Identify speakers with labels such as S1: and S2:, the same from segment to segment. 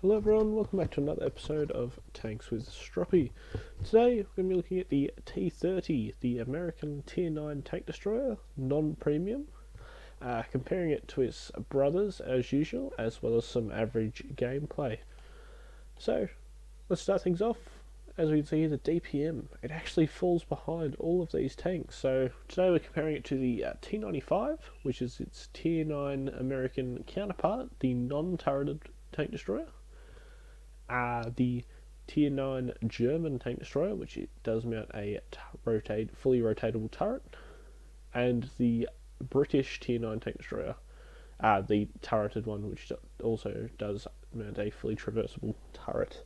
S1: Hello everyone, welcome back to another episode of Tanks with Stroppy. Today we're going to be looking at the T30, the American Tier 9 tank destroyer, non-premium, comparing it to its brothers as usual, as well as some average gameplay. So, let's start things off. As we can see, the DPM, it actually falls behind all of these tanks. So today we're comparing it to the T95, which is its Tier 9 American counterpart, the non-turreted tank destroyer. The Tier 9 German tank destroyer, which it does mount a fully rotatable turret, and the British Tier 9 tank destroyer, the turreted one, which also does mount a fully traversable turret.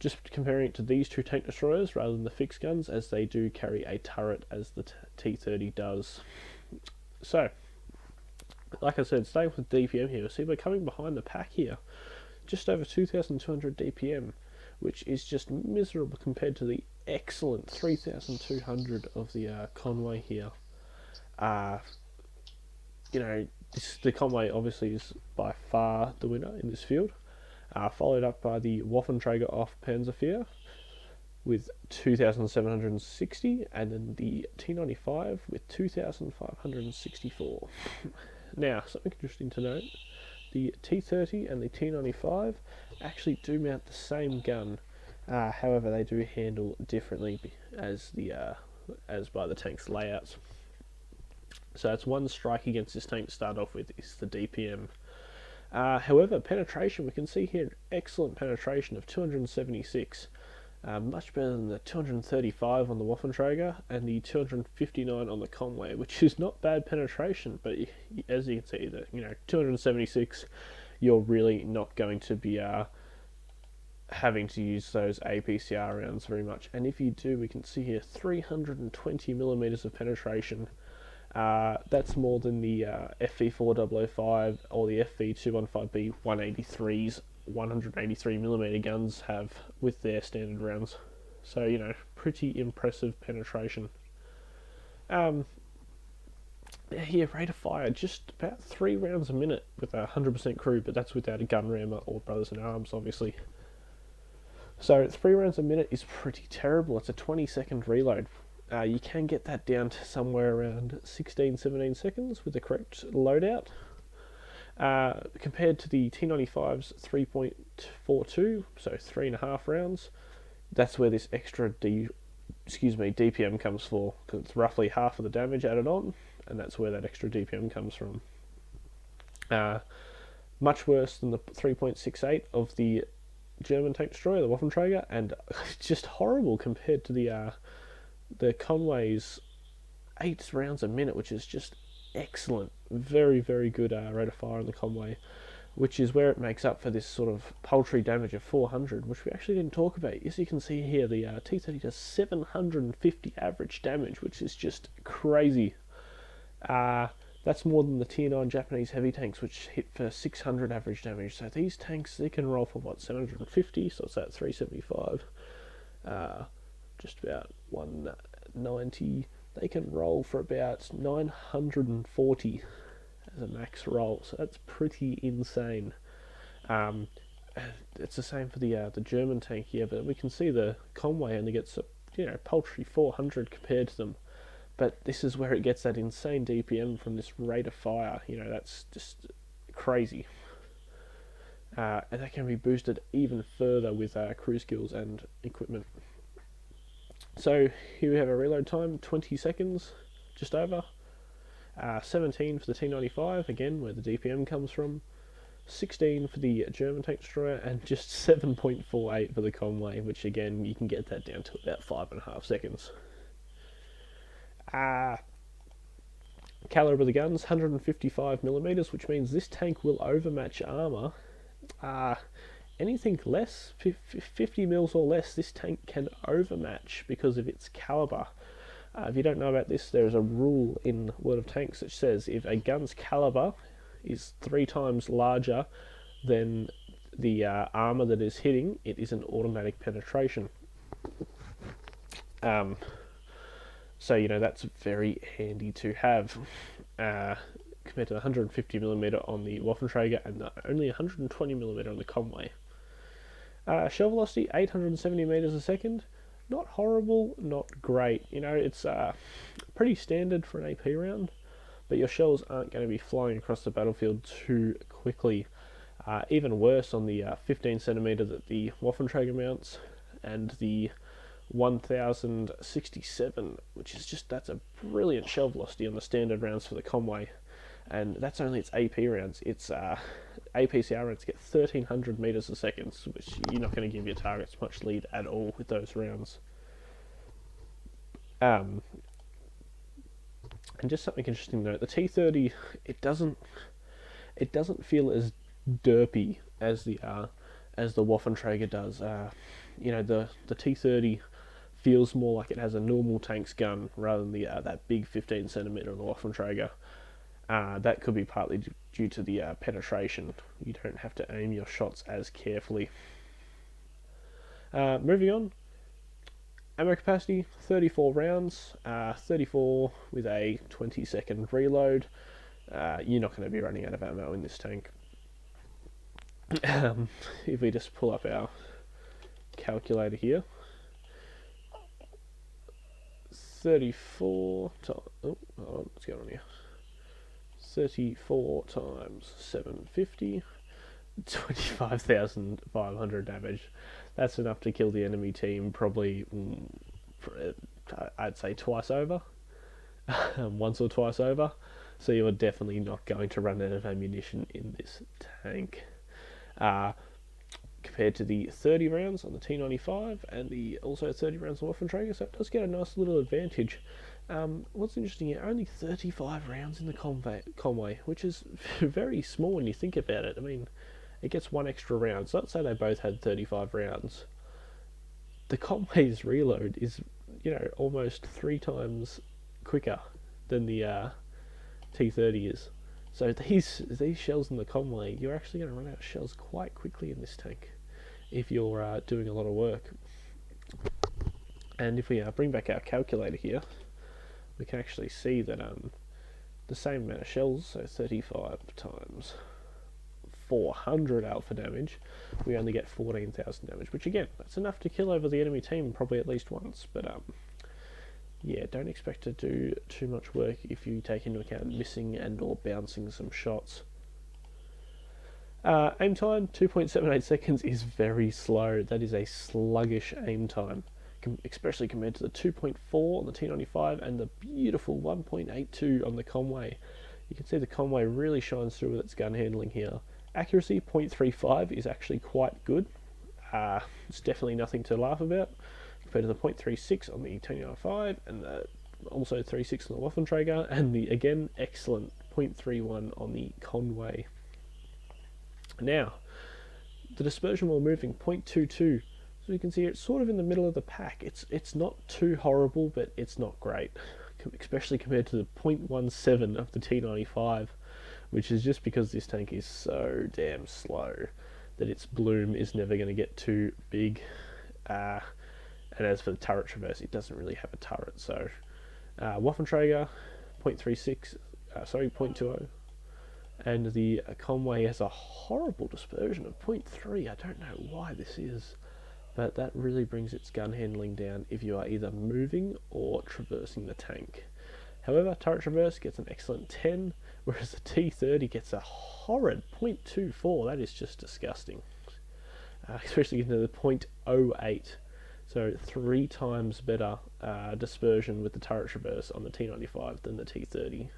S1: Just comparing it to these two tank destroyers rather than the fixed guns, as they do carry a turret as the T30 does. So, like I said, staying with DPM here, see we're coming behind the pack here. Just over 2,200 DPM, which is just miserable compared to the excellent 3,200 of the Conway here. The Conway obviously is by far the winner in this field, followed up by the Waffenträger off Panzerfear with 2,760, and then the T95 with 2,564. Now, something interesting to note. The T30 and the T95 actually do mount the same gun, however they do handle differently as by the tank's layouts. So that's one strike against this tank to start off with, is the DPM. However, penetration, we can see here excellent penetration of 276, much better than the 235 on the Waffenträger and the 259 on the Conway, which is not bad penetration, but as you can see, 276, you're really not going to be having to use those APCR rounds very much. And if you do, we can see here 320 millimeters of penetration. That's more than the FV4005 or the FV215B 183s 183mm guns have with their standard rounds. So, pretty impressive penetration. Here, rate of fire, just about 3 rounds a minute with 100% crew, but that's without a gun rammer or brothers in arms, obviously. So 3 rounds a minute is pretty terrible. It's a 20-second reload. You can get that down to somewhere around 16-17 seconds with the correct loadout. Compared to the T95's 3.42, so 3.5 rounds, that's where this extra DPM comes for, because it's roughly half of the damage added on, and that's where that extra DPM comes from. Much worse than the 3.68 of the German tank destroyer, the Waffenträger, and just horrible compared to the Conway's 8 rounds a minute, which is just excellent. Very, very good rate of fire on the Conway, which is where it makes up for this sort of paltry damage of 400, which we actually didn't talk about. As you can see here, the T30 does 750 average damage, which is just crazy. That's more than the Tier 9 Japanese heavy tanks, which hit for 600 average damage. So these tanks, they can roll for, 750? So it's at 375. Just about 190. They can roll for about 940 as a max roll, so that's pretty insane. It's the same for the German tank here, but we can see the Conway only gets paltry 400 compared to them. But this is where it gets that insane DPM from this rate of fire. That's just crazy. And that can be boosted even further with crew skills and equipment. So here we have a reload time, 20 seconds, just over. 17 for the T95, again, where the DPM comes from. 16 for the German tank destroyer, and just 7.48 for the Conway, which again, you can get that down to about 5.5 seconds. Caliber of the guns, 155mm, which means this tank will overmatch armour. Anything less, 50 mils or less, this tank can overmatch because of its caliber. If you don't know about this, there is a rule in World of Tanks that says if a gun's caliber is 3 times larger than the armour that is hitting, it is an automatic penetration. So that's very handy to have. compared to the 150mm on the Waffenträger and the only 120mm on the Conway. Shell velocity, 870 meters a second. Not horrible, not great. You know, it's pretty standard for an AP round, but your shells aren't going to be flying across the battlefield too quickly. Even worse on the 15cm that the Waffenträger mounts, and the 1067, which is that's a brilliant shell velocity on the standard rounds for the Conway, and that's only its AP rounds. Its APCR rounds get 1300 meters a second, which you're not going to give your targets much lead at all with those rounds. And just something interesting to note: the T30, it doesn't feel as derpy as the Waffenträger does. You know, the T30 feels more like it has a normal tank's gun rather than the that big 15cm on the Waffenträger. That could be partly due to the penetration. You don't have to aim your shots as carefully. Moving on, ammo capacity, 34 rounds, 34 with a 20-second reload. You're not going to be running out of ammo in this tank. If we just pull up our calculator here, 34 times, what's going on here? 34 times 750, 25,500 damage. That's enough to kill the enemy team probably, I'd say twice over, once or twice over. So you're definitely not going to run out of ammunition in this tank. Compared to the 30 rounds on the T95 and the also 30 rounds on Waffenträger, so it does get a nice little advantage. What's interesting here, only 35 rounds in the Conway, which is very small when you think about it. I mean, it gets one extra round, so let's say they both had 35 rounds. The Conway's reload is, you know, almost 3 times quicker than the T30 is. So these shells in the Conway, you're actually going to run out of shells quite quickly in this tank if you're doing a lot of work. And if we bring back our calculator here, we can actually see that the same amount of shells, so 35 times 400 alpha damage, we only get 14,000 damage, which again, that's enough to kill over the enemy team probably at least once, but yeah, don't expect to do too much work if you take into account missing and or bouncing some shots. Aim time, 2.78 seconds is very slow. That is a sluggish aim time, especially compared to the 2.4 on the T95 and the beautiful 1.82 on the Conway. You can see the Conway really shines through with its gun handling here. Accuracy, 0.35 is actually quite good. It's definitely nothing to laugh about compared to the 0.36 on the T95 and also 3.6 on the Waffenträger, and the again excellent 0.31 on the Conway. Now, the dispersion while moving, 0.22. So you can see it's sort of in the middle of the pack. It's not too horrible, but it's not great, especially compared to the 0.17 of the T95, which is just because this tank is so damn slow that its bloom is never going to get too big. And as for the turret traverse, it doesn't really have a turret. So Waffenträger, 0.20, and the Conway has a horrible dispersion of 0.3. I don't know why this is, but that really brings its gun handling down if you are either moving or traversing the tank. However, turret traverse gets an excellent 10, whereas the T30 gets a horrid 0.24. That is just disgusting, especially into the 0.08. So 3 times better dispersion with the turret traverse on the T95 than the T30,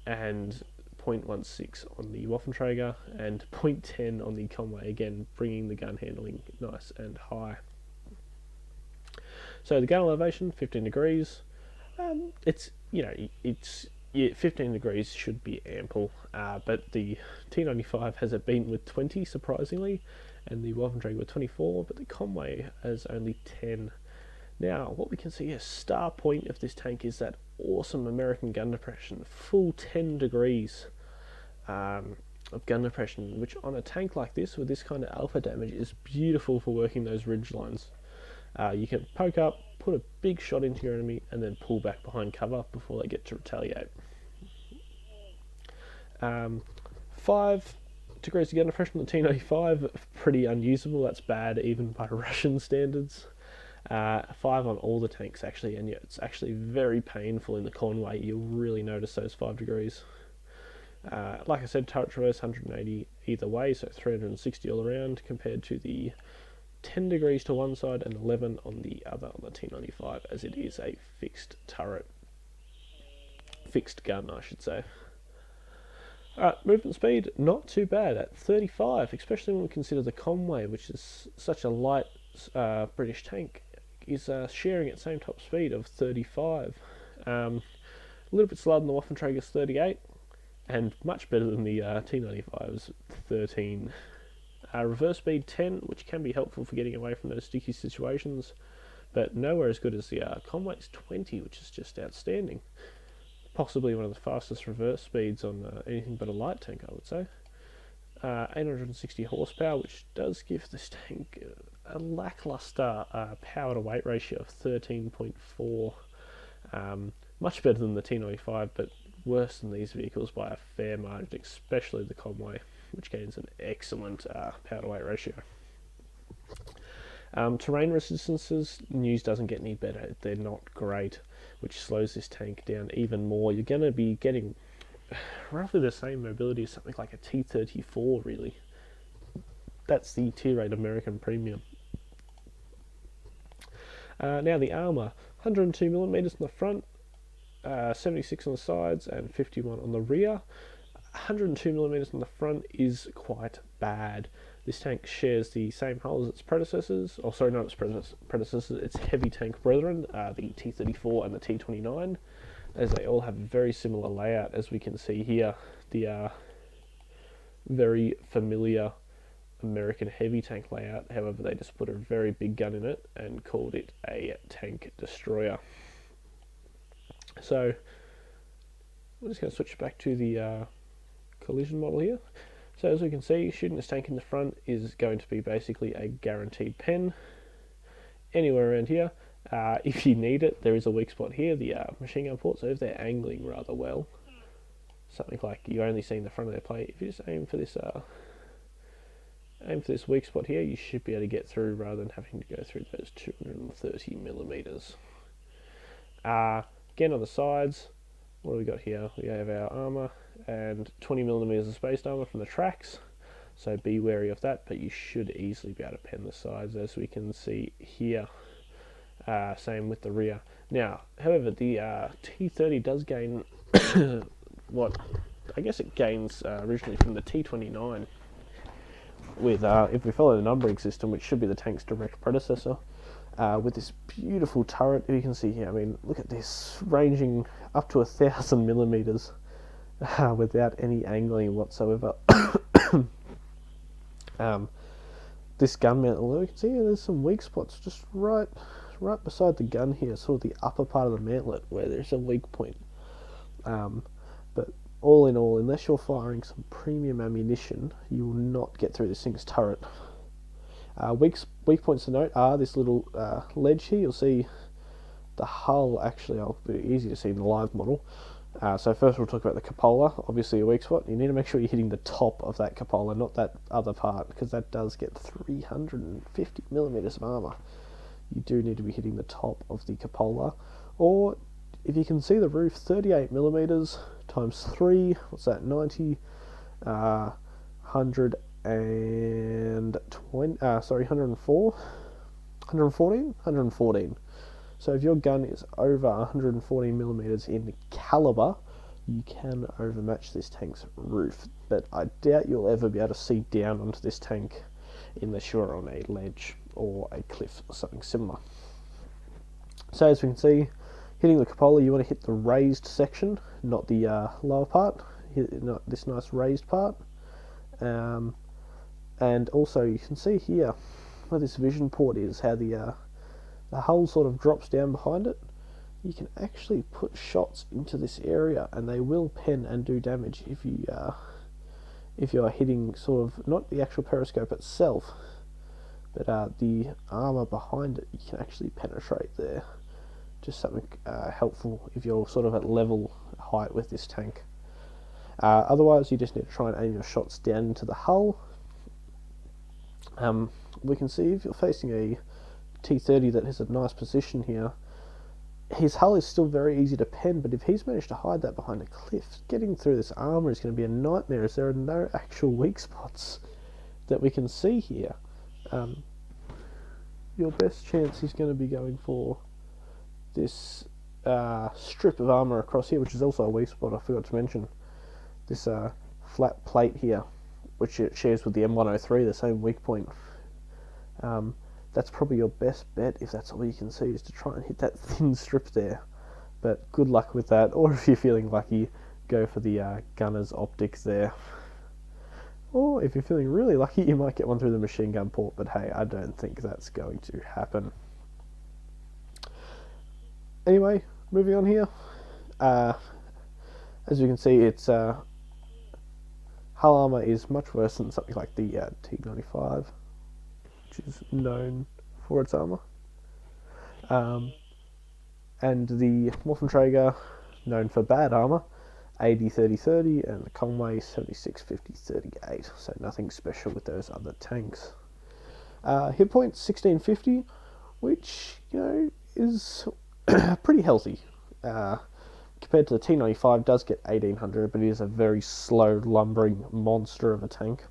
S1: and 0.16 on the Waffenträger and 0.10 on the Conway, again bringing the gun handling nice and high. So the gun elevation, 15 degrees. It's 15 degrees should be ample, but the T95 has it beaten with 20 surprisingly, and the Waffenträger with 24, but the Conway has only 10. Now, what we can see as star point of this tank is that awesome American gun depression, full 10 degrees of gun depression, which on a tank like this with this kind of alpha damage is beautiful for working those ridge lines. You can poke up, put a big shot into your enemy, and then pull back behind cover before they get to retaliate. 5 degrees of gun pressure on the T95, pretty unusable. That's bad even by Russian standards. 5 on all the tanks actually, and yeah, it's actually very painful in the Conway. You'll really notice those 5 degrees. Like I said, turret traverse 180 either way, so 360 all around, compared to the 10 degrees to one side and 11 on the other on the T95, as it is a fixed turret. Fixed gun, I should say. Alright, movement speed, not too bad at 35, especially when we consider the Conway, which is such a light British tank, is sharing its same top speed of 35. A little bit slower than the Waffenträger's 38, and much better than the T95's 13. Reverse speed 10, which can be helpful for getting away from those sticky situations, but nowhere as good as the Conway's 20, which is just outstanding. Possibly one of the fastest reverse speeds on anything but a light tank, I would say. 860 horsepower, which does give this tank a lackluster power to weight ratio of 13.4. Much better than the T95, but worse than these vehicles by a fair margin, especially the Conway, which gains an excellent power to weight ratio. Terrain resistances, news doesn't get any better. They're not great, which slows this tank down even more. You're going to be getting roughly the same mobility as something like a T34, really. That's the tier 8 American premium. Now the armour, 102mm on the front, 76 on the sides, and 51 on the rear. 102mm on the front is quite bad. This tank shares the same hull as its predecessors, oh sorry, not its predecessors, its heavy tank brethren, the T34 and the T29, as they all have a very similar layout, as we can see here. The very familiar American heavy tank layout, however they just put a very big gun in it and called it a tank destroyer. So we're just going to switch back to the collision model here. So as we can see, shooting this tank in the front is going to be basically a guaranteed pen. Anywhere around here, if you need it, there is a weak spot here, the machine gun port, so if they're angling rather well, something like you're only seeing the front of their plate, if you just aim for this weak spot here, you should be able to get through rather than having to go through those 230mm. Again on the sides, what do we got here? We have our armour and 20mm of spaced armour from the tracks, so be wary of that, but you should easily be able to pen the sides, as we can see here. Same with the rear. Now, however, the T30 does gain what I guess it gains originally from the T29, with if we follow the numbering system, which should be the tank's direct predecessor, with this beautiful turret. You can see here, I mean, look at this, ranging up to 1000mm without any angling whatsoever. This gun mantle, you can see there's some weak spots just right beside the gun here, sort of the upper part of the mantlet where there's a weak point. But all in all, unless you're firing some premium ammunition, you will not get through this thing's turret. Weak points to note are this little ledge here. You'll see the hull, actually, it'll be easy to see in the live model. So first we'll talk about the cupola, obviously a weak spot. You need to make sure you're hitting the top of that cupola, not that other part, because that does get 350mm of armour. You do need to be hitting the top of the cupola, or if you can see the roof, 38mm times 3, what's that, 90, 114. So if your gun is over 140mm in caliber, you can overmatch this tank's roof, but I doubt you'll ever be able to see down onto this tank unless you're on a ledge or a cliff or something similar. So as we can see, hitting the cupola, you want to hit the raised section, not the lower part, not this nice raised part. And also you can see here where this vision port is, how the hull sort of drops down behind it. You can actually put shots into this area and they will pen and do damage if you are hitting sort of not the actual periscope itself, but the armour behind it. You can actually penetrate there. Just something helpful if you're sort of at level height with this tank. Otherwise, you just need to try and aim your shots down into the hull. We can see if you're facing a T30 that has a nice position here, his hull is still very easy to pen, but if he's managed to hide that behind a cliff, getting through this armour is going to be a nightmare, as there are no actual weak spots that we can see here. Your best chance is going to be going for this strip of armour across here, which is also a weak spot, I forgot to mention. This flat plate here, which it shares with the M103, the same weak point. That's probably your best bet, if that's all you can see, is to try and hit that thin strip there. But good luck with that, or if you're feeling lucky, go for the gunner's optics there. Or if you're feeling really lucky, you might get one through the machine gun port, but hey, I don't think that's going to happen. Anyway, moving on here. As you can see, its hull armour is much worse than something like the T95, which is known for its armour. And the Waffenträger, known for bad armour, AD 3030, and the Conway 7650-38, so nothing special with those other tanks. Hit points 1650, which, you know, is pretty healthy. Compared to the T95, does get 1800, but it is a very slow, lumbering monster of a tank.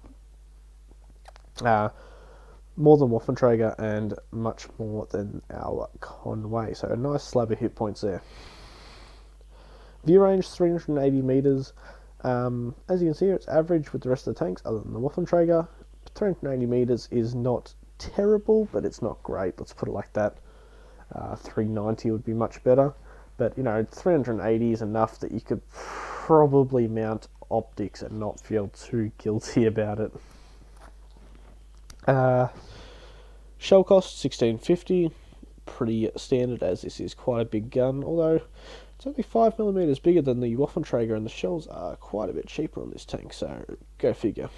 S1: More than Waffenträger and much more than our Conway, so a nice slab of hit points there. View range 380 meters. As you can see here, it's average with the rest of the tanks other than the Waffenträger. 380 meters is not terrible, but it's not great, let's put it like that. 390 would be much better, but you know, 380 is enough that you could probably mount optics and not feel too guilty about it. Shell cost 1650, pretty standard, as this is quite a big gun, although it's only 5mm bigger than the Waffenträger, and the shells are quite a bit cheaper on this tank, so go figure.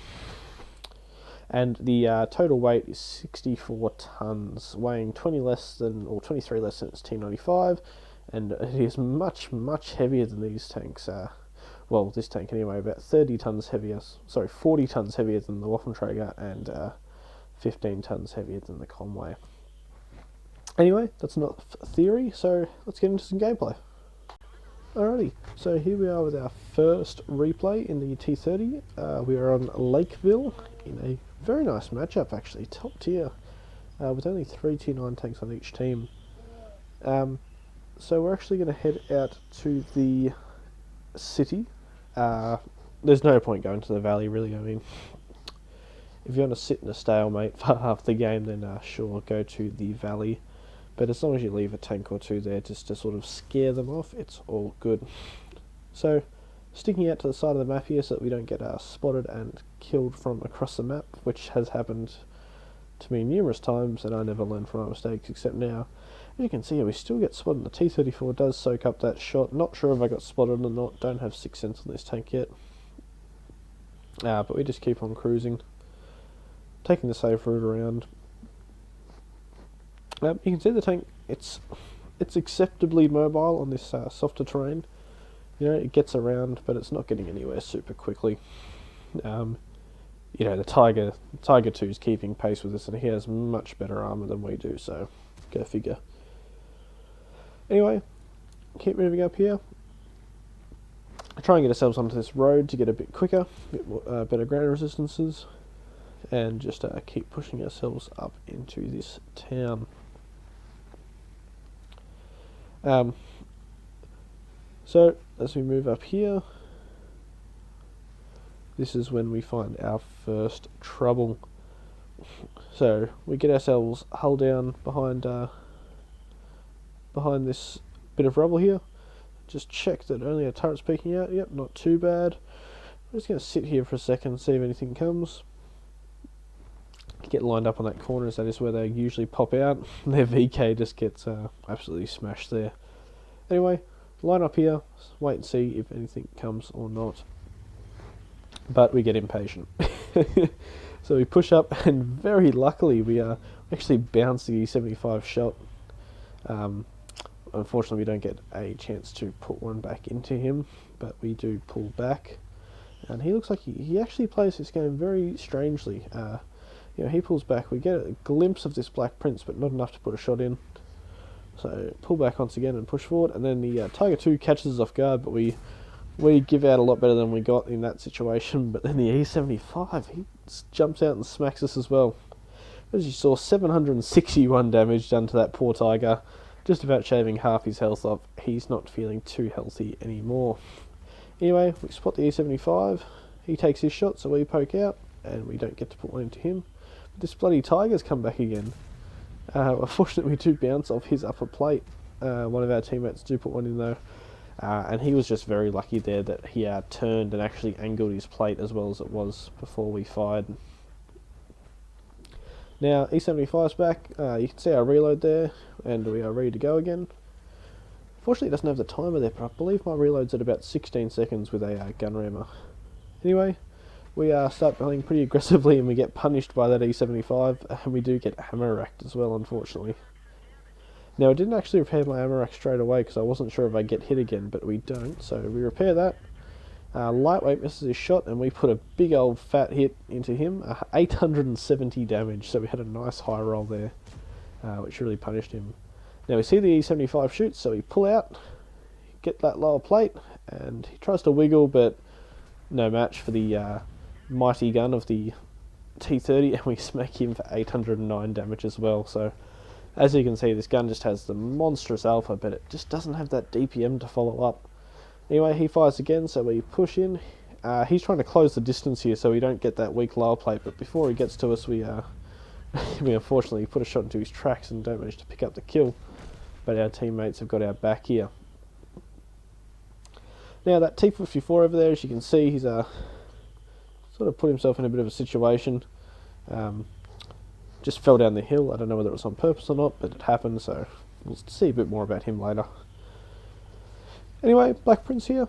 S1: And the total weight is 64 tons, weighing 20 less than, or 23 less than its T95, and it is much, much heavier than these tanks. Well, this tank anyway, about 40 tons heavier than the Waffenträger, and 15 tons heavier than the Conway. Anyway, that's not theory, so let's get into some gameplay. Alrighty, so here we are with our first replay in the T30. We are on Lakeville in a very nice matchup, actually, top tier, with only 3 T9 tanks on each team. So we're actually going to head out to the city. There's no point going to the valley, really. I mean, if you want to sit in a stalemate for half the game, then sure, go to the valley. But as long as you leave a tank or two there just to sort of scare them off, it's all good. So, sticking out to the side of the map here so that we don't get spotted and killed from across the map, which has happened to me numerous times, and I never learn from my mistakes except now. As you can see here, we still get spotted. The T34 does soak up that shot. Not sure if I got spotted or not. Don't have 6th sense on this tank yet. But we just keep on cruising, taking the safe route around. You can see the tank, it's acceptably mobile on this softer terrain. You know, it gets around, but it's not getting anywhere super quickly. You know, the Tiger 2 is keeping pace with us, and he has much better armour than we do, so go figure. Anyway, keep moving up here. Try and get ourselves onto this road to get a bit quicker, a bit more, better ground resistances, and just keep pushing ourselves up into this town. So as we move up here, this is when we find our first trouble. So we get ourselves hull down behind this bit of rubble here. Just check that only a turret's peeking out. Yep, not too bad. I'm just going to sit here for a second, see if anything comes. Get lined up on that corner, as that is where they usually pop out. Their VK just gets absolutely smashed there. Anyway, line up here, wait and see if anything comes or not. But we get impatient. So we push up, and very luckily we actually bounce the E75 shot. Unfortunately, we don't get a chance to put one back into him, but we do pull back. And he looks like he actually plays this game very strangely. He pulls back. We get a glimpse of this Black Prince, but not enough to put a shot in. So pull back once again and push forward. And then the Tiger 2 catches us off guard, but we give out a lot better than we got in that situation. But then the E75, he jumps out and smacks us as well. As you saw, 761 damage done to that poor Tiger. Just about shaving half his health off. He's not feeling too healthy anymore. Anyway, we spot the E75. He takes his shot, so we poke out, and we don't get to put one into him. But this bloody Tiger's come back again. Unfortunately, we do bounce off his upper plate. One of our teammates do put one in though. And he was just very lucky there that he turned and actually angled his plate as well as it was before we fired. Now, E75's back. You can see our reload there, and we are ready to go again. Fortunately, it doesn't have the timer there, but I believe my reload's at about 16 seconds with a gun rammer. Anyway, we start playing pretty aggressively, and we get punished by that E75, and we do get ammo racked as well, unfortunately. Now, I didn't actually repair my ammo rack straight away because I wasn't sure if I'd get hit again, but we don't, so we repair that. Lightweight misses his shot, and we put a big old fat hit into him, 870 damage, so we had a nice high roll there, which really punished him. Now we see the E75 shoot, so we pull out, get that lower plate, and he tries to wiggle, but no match for the mighty gun of the T30, and we smack him for 809 damage as well. So as you can see, this gun just has the monstrous alpha, but it just doesn't have that DPM to follow up. Anyway, he fires again, so we push in. He's trying to close the distance here so we don't get that weak lower plate, but before he gets to us, we unfortunately put a shot into his tracks and don't manage to pick up the kill. But our teammates have got our back here. Now that T54 over there, as you can see, he's sort of put himself in a bit of a situation. Just fell down the hill. I don't know whether it was on purpose or not, but it happened, so we'll see a bit more about him later. Anyway, Black Prince here.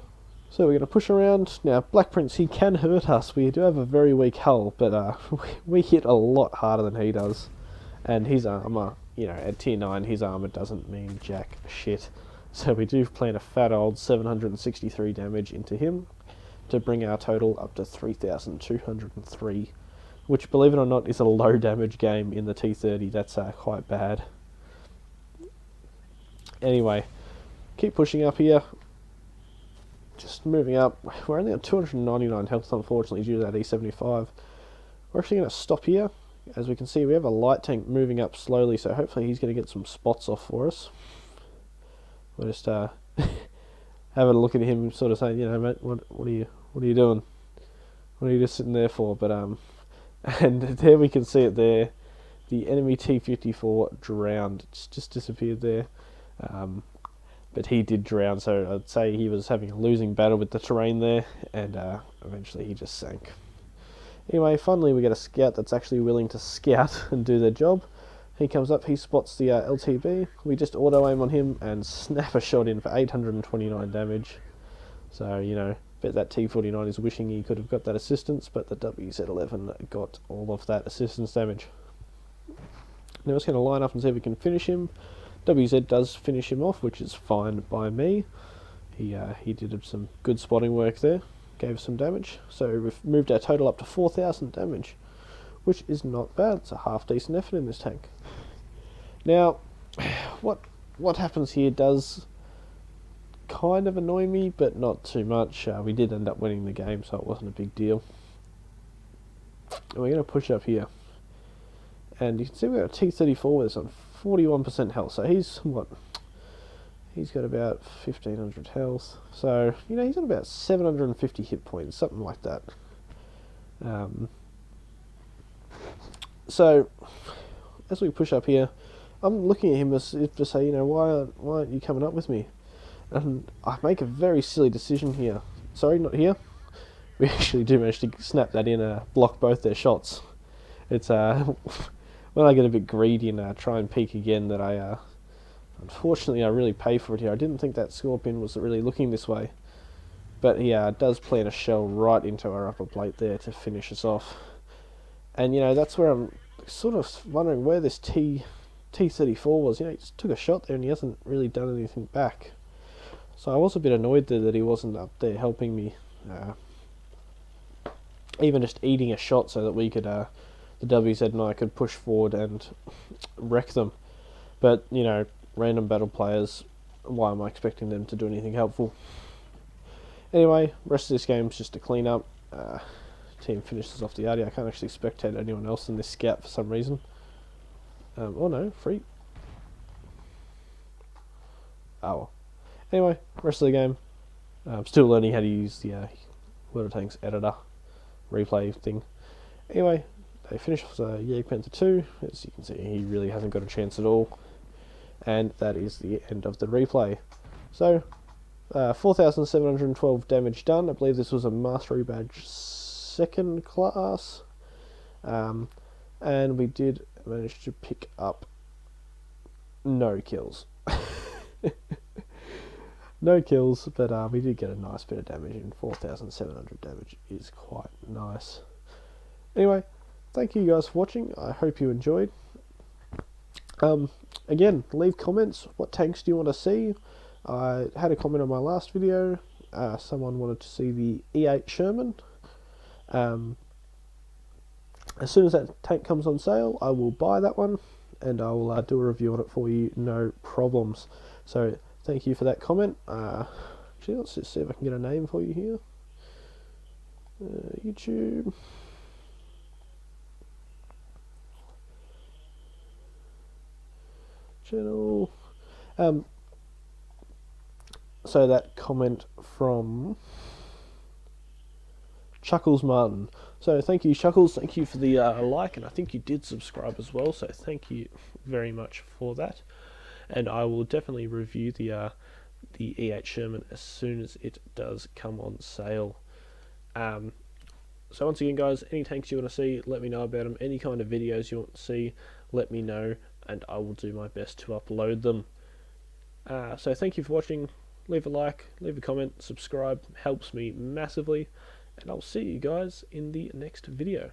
S1: So we're going to push around. Now, Black Prince, he can hurt us. We do have a very weak hull, but we hit a lot harder than he does. And his armour, at tier 9, his armour doesn't mean jack shit. So we do plant a fat old 763 damage into him to bring our total up to 3,203, which, believe it or not, is a low damage game in the T30. That's quite bad. Anyway, keep pushing up here. Just moving up. We're only on 299 health, unfortunately, due to that E75. We're actually going to stop here. As we can see, we have a light tank moving up slowly, so hopefully he's going to get some spots off for us. We'll just having a look at him, sort of saying, mate, what are you doing? What are you just sitting there for? But and there we can see it there. The enemy T54 drowned. It's just disappeared there. But he did drown, so I'd say he was having a losing battle with the terrain there, and eventually he just sank. Anyway, finally we get a scout that's actually willing to scout and do their job. He comes up, he spots the LTB, we just auto-aim on him and snap a shot in for 829 damage. So, bet that T49 is wishing he could have got that assistance, but the WZ11 got all of that assistance damage. Now it's going to line up and see if we can finish him. WZ does finish him off, which is fine by me. He did some good spotting work there, gave some damage. So we've moved our total up to 4,000 damage, which is not bad. It's a half decent effort in this tank. Now, what happens here does kind of annoy me, but not too much. We did end up winning the game, so it wasn't a big deal. And we're going to push up here. And you can see we've got a T34 with us on 41% health. So he's got about 1,500 health. So, he's got about 750 hit points, something like that. So, as we push up here, I'm looking at him as if to say, why aren't you coming up with me? And I make a very silly decision here. Sorry, not here. We actually do manage to snap that in and block both their shots. It's when I get a bit greedy and try and peek again that unfortunately I really pay for it here. I didn't think that Scorpion was really looking this way. But he does plant a shell right into our upper plate there to finish us off. And, that's where I'm sort of wondering where this T34 was. He just took a shot there and he hasn't really done anything back. So I was a bit annoyed there that he wasn't up there helping me even just eating a shot so that we could, the WZ and I could push forward and wreck them. But, you know, random battle players, why am I expecting them to do anything helpful? Anyway, rest of this game is just a clean up. Team finishes off the ARDI. I can't actually spectate anyone else in this scout for some reason. Oh no, free. Oh well. Anyway, rest of the game. I'm still learning how to use the World of Tanks editor replay thing. Anyway, they finish off the Jagdpanther 2. As you can see, he really hasn't got a chance at all. And that is the end of the replay. So, 4,712 damage done. I believe this was a Mastery Badge 2nd class. And we did manage to pick up no kills. No kills, but we did get a nice bit of damage in. 4,700 damage is quite nice. Anyway, thank you guys for watching. I hope you enjoyed. Again, leave comments. What tanks do you want to see? I had a comment on my last video. Someone wanted to see the E8 Sherman. As soon as that tank comes on sale, I will buy that one, and I will do a review on it for you, no problems. So, thank you for that comment. Actually, let's just see if I can get a name for you here. YouTube. Channel. So that comment from Chuckles Martin. So thank you, Chuckles. Thank you for the like, and I think you did subscribe as well. So thank you very much for that. And I will definitely review the E8 Sherman as soon as it does come on sale. So once again, guys, any tanks you want to see, let me know about them. Any kind of videos you want to see, let me know, and I will do my best to upload them. So thank you for watching. Leave a like, leave a comment, subscribe, helps me massively, and I'll see you guys in the next video.